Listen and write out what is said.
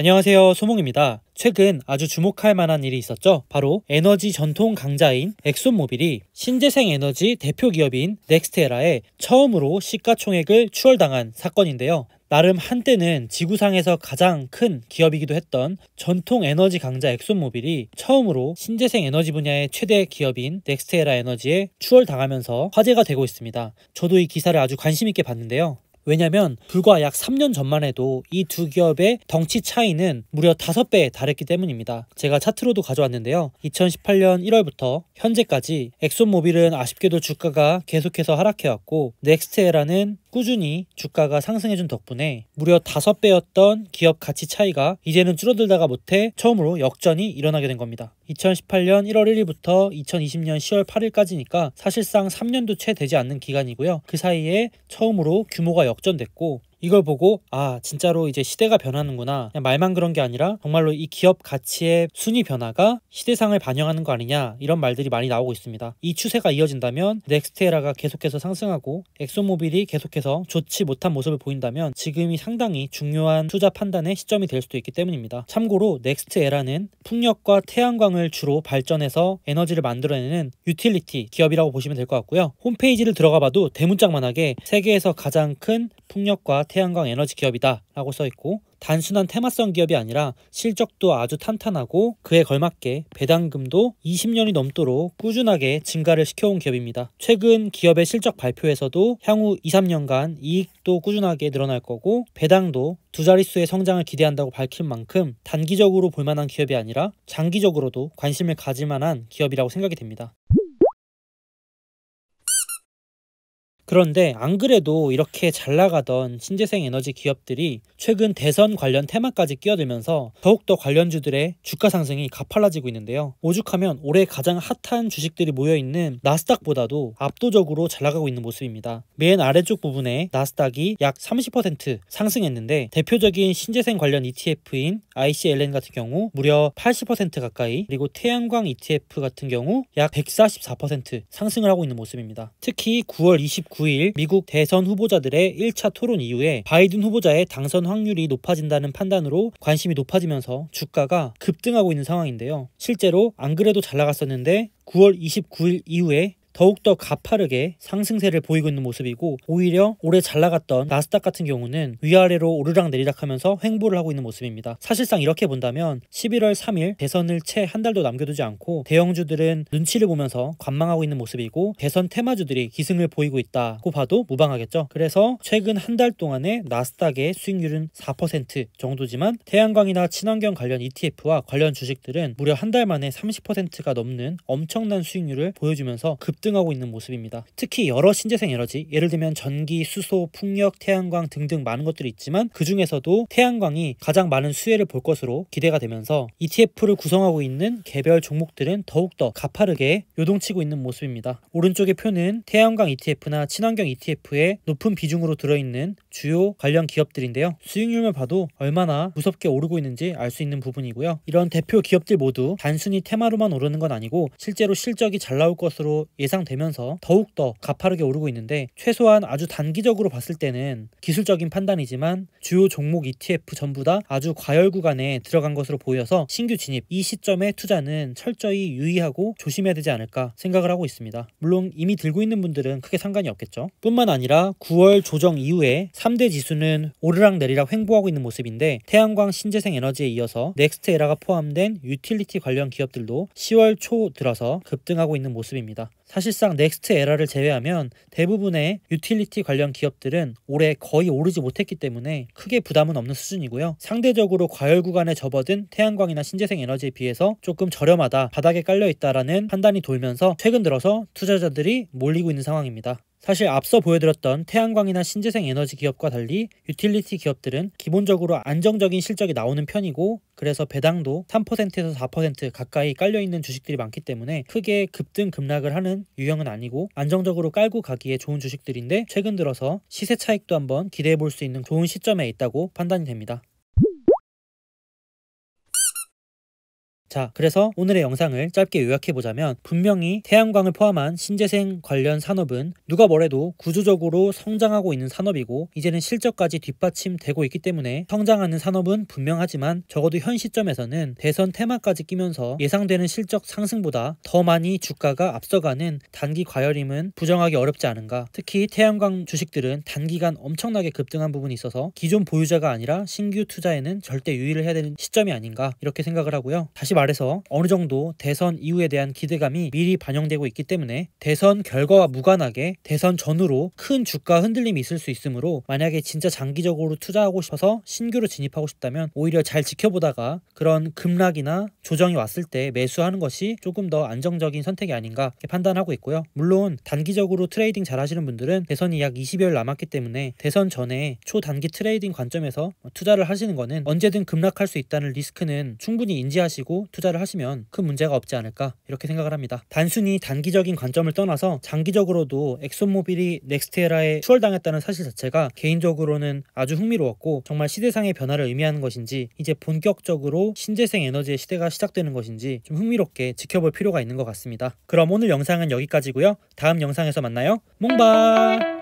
안녕하세요, 소몽입니다. 최근 아주 주목할 만한 일이 있었죠. 바로 에너지 전통 강자인 엑손모빌이 신재생 에너지 대표 기업인 넥스테라에 처음으로 시가총액을 추월당한 사건인데요. 나름 한때는 지구상에서 가장 큰 기업이기도 했던 전통 에너지 강자 엑손모빌이 처음으로 신재생 에너지 분야의 최대 기업인 넥스테라 에너지에 추월당하면서 화제가 되고 있습니다. 저도 이 기사를 아주 관심 있게 봤는데요. 왜냐면 불과 약 3년 전만 해도 이 두 기업의 덩치 차이는 무려 5배에 달했기 때문입니다. 제가 차트로도 가져왔는데요. 2018년 1월부터 현재까지 엑손모빌은 아쉽게도 주가가 계속해서 하락해왔고, 넥스테라는 꾸준히 주가가 상승해준 덕분에 무려 5배였던 기업 가치 차이가 이제는 줄어들다가 못해 처음으로 역전이 일어나게 된 겁니다. 2018년 1월 1일부터 2020년 10월 8일까지니까 사실상 3년도 채 되지 않는 기간이고요. 그 사이에 처음으로 규모가 역전됐고, 이걸 보고 진짜로 이제 시대가 변하는구나, 그냥 말만 그런 게 아니라 정말로 이 기업 가치의 순위 변화가 시대상을 반영하는 거 아니냐, 이런 말들이 많이 나오고 있습니다. 이 추세가 이어진다면 넥스테라가 계속해서 상승하고 엑소모빌이 계속해서 좋지 못한 모습을 보인다면 지금이 상당히 중요한 투자 판단의 시점이 될 수도 있기 때문입니다. 참고로 넥스테라는 풍력과 태양광을 주로 발전해서 에너지를 만들어내는 유틸리티 기업이라고 보시면 될 것 같고요. 홈페이지를 들어가 봐도 대문짝만하게 세계에서 가장 큰 풍력과 태양광 에너지 기업이다 라고 써있고, 단순한 테마성 기업이 아니라 실적도 아주 탄탄하고 그에 걸맞게 배당금도 20년이 넘도록 꾸준하게 증가를 시켜온 기업입니다. 최근 기업의 실적 발표에서도 향후 2-3년간 이익도 꾸준하게 늘어날 거고, 배당도 두 자릿수의 성장을 기대한다고 밝힌 만큼 단기적으로 볼만한 기업이 아니라 장기적으로도 관심을 가질 만한 기업이라고 생각이 됩니다. 그런데 안 그래도 이렇게 잘 나가던 신재생 에너지 기업들이 최근 대선 관련 테마까지 끼어들면서 더욱더 관련주들의 주가 상승이 가팔라지고 있는데요. 오죽하면 올해 가장 핫한 주식들이 모여있는 나스닥보다도 압도적으로 잘 나가고 있는 모습입니다. 맨 아래쪽 부분에 나스닥이 약 30% 상승했는데, 대표적인 신재생 관련 ETF인 ICLN 같은 경우 무려 80% 가까이, 그리고 태양광 ETF 같은 경우 약 144% 상승을 하고 있는 모습입니다. 특히 9월 29일 미국 대선 후보자들의 1차 토론 이후에 바이든 후보자의 당선 확률이 높아진다는 판단으로 관심이 높아지면서 주가가 급등하고 있는 상황인데요. 실제로 안 그래도 잘 나갔었는데 9월 29일 이후에 더욱더 가파르게 상승세를 보이고 있는 모습이고, 오히려 올해 잘 나갔던 나스닥 같은 경우는 위아래로 오르락 내리락 하면서 횡보를 하고 있는 모습입니다. 사실상 이렇게 본다면 11월 3일 대선을 채 한 달도 남겨두지 않고 대형주들은 눈치를 보면서 관망하고 있는 모습이고, 대선 테마주들이 기승을 보이고 있다고 봐도 무방하겠죠. 그래서 최근 한 달 동안의 나스닥의 수익률은 4% 정도지만 태양광이나 친환경 관련 ETF와 관련 주식들은 무려 한 달 만에 30%가 넘는 엄청난 수익률을 보여주면서 급등하고 있는 모습입니다. 특히 여러 신재생 에너지, 예를 들면 전기, 수소, 풍력, 태양광 등등 많은 것들이 있지만 그 중에서도 태양광이 가장 많은 수혜를 볼 것으로 기대가 되면서 ETF를 구성하고 있는 개별 종목들은 더욱더 가파르게 요동치고 있는 모습입니다. 오른쪽의 표는 태양광 ETF나 친환경 ETF에 높은 비중으로 들어있는 주요 관련 기업들인데요. 수익률만 봐도 얼마나 무섭게 오르고 있는지 알 수 있는 부분이고요. 이런 대표 기업들 모두 단순히 테마로만 오르는 건 아니고 실제로 실적이 잘 나올 것으로 예상되면서 더욱더 가파르게 오르고 있는데, 최소한 아주 단기적으로 봤을 때는 기술적인 판단이지만 주요 종목 ETF 전부 다 아주 과열 구간에 들어간 것으로 보여서 신규 진입, 이 시점의 투자는 철저히 유의하고 조심해야 되지 않을까 생각을 하고 있습니다. 물론 이미 들고 있는 분들은 크게 상관이 없겠죠. 뿐만 아니라 9월 조정 이후에 3대 지수는 오르락 내리락 횡보하고 있는 모습인데, 태양광 신재생 에너지에 이어서 넥스테라가 포함된 유틸리티 관련 기업들도 10월 초 들어서 급등하고 있는 모습입니다. 사실상 넥스테라를 제외하면 대부분의 유틸리티 관련 기업들은 올해 거의 오르지 못했기 때문에 크게 부담은 없는 수준이고요. 상대적으로 과열 구간에 접어든 태양광이나 신재생 에너지에 비해서 조금 저렴하다, 바닥에 깔려있다라는 판단이 돌면서 최근 들어서 투자자들이 몰리고 있는 상황입니다. 사실 앞서 보여드렸던 태양광이나 신재생 에너지 기업과 달리 유틸리티 기업들은 기본적으로 안정적인 실적이 나오는 편이고, 그래서 배당도 3%에서 4% 가까이 깔려있는 주식들이 많기 때문에 크게 급등 급락을 하는 유형은 아니고 안정적으로 깔고 가기에 좋은 주식들인데, 최근 들어서 시세 차익도 한번 기대해 볼 수 있는 좋은 시점에 있다고 판단이 됩니다. 자, 그래서 오늘의 영상을 짧게 요약해보자면 분명히 태양광을 포함한 신재생 관련 산업은 누가 뭐래도 구조적으로 성장하고 있는 산업이고 이제는 실적까지 뒷받침되고 있기 때문에 성장하는 산업은 분명하지만 적어도 현 시점에서는 대선 테마까지 끼면서 예상되는 실적 상승보다 더 많이 주가가 앞서가는 단기 과열임은 부정하기 어렵지 않은가. 특히 태양광 주식들은 단기간 엄청나게 급등한 부분이 있어서 기존 보유자가 아니라 신규 투자에는 절대 유의를 해야 되는 시점이 아닌가 이렇게 생각을 하고요. 다시 말해서 어느 정도 대선 이후에 대한 기대감이 미리 반영되고 있기 때문에 대선 결과와 무관하게 대선 전후로 큰 주가 흔들림이 있을 수 있으므로 만약에 진짜 장기적으로 투자하고 싶어서 신규로 진입하고 싶다면 오히려 잘 지켜보다가 그런 급락이나 조정이 왔을 때 매수하는 것이 조금 더 안정적인 선택이 아닌가 이렇게 판단하고 있고요. 물론 단기적으로 트레이딩 잘 하시는 분들은 대선이 약 20여일 남았기 때문에 대선 전에 초단기 트레이딩 관점에서 투자를 하시는 거는 언제든 급락할 수 있다는 리스크는 충분히 인지하시고 투자를 하시면 큰 문제가 없지 않을까 이렇게 생각을 합니다. 단순히 단기적인 관점을 떠나서 장기적으로도 엑소모빌이 넥스테라에 추월당했다는 사실 자체가 개인적으로는 아주 흥미로웠고 정말 시대상의 변화를 의미하는 것인지 이제 본격적으로 신재생 에너지의 시대가 시작되는 것인지 좀 흥미롭게 지켜볼 필요가 있는 것 같습니다. 그럼 오늘 영상은 여기까지고요. 다음 영상에서 만나요. 몽바.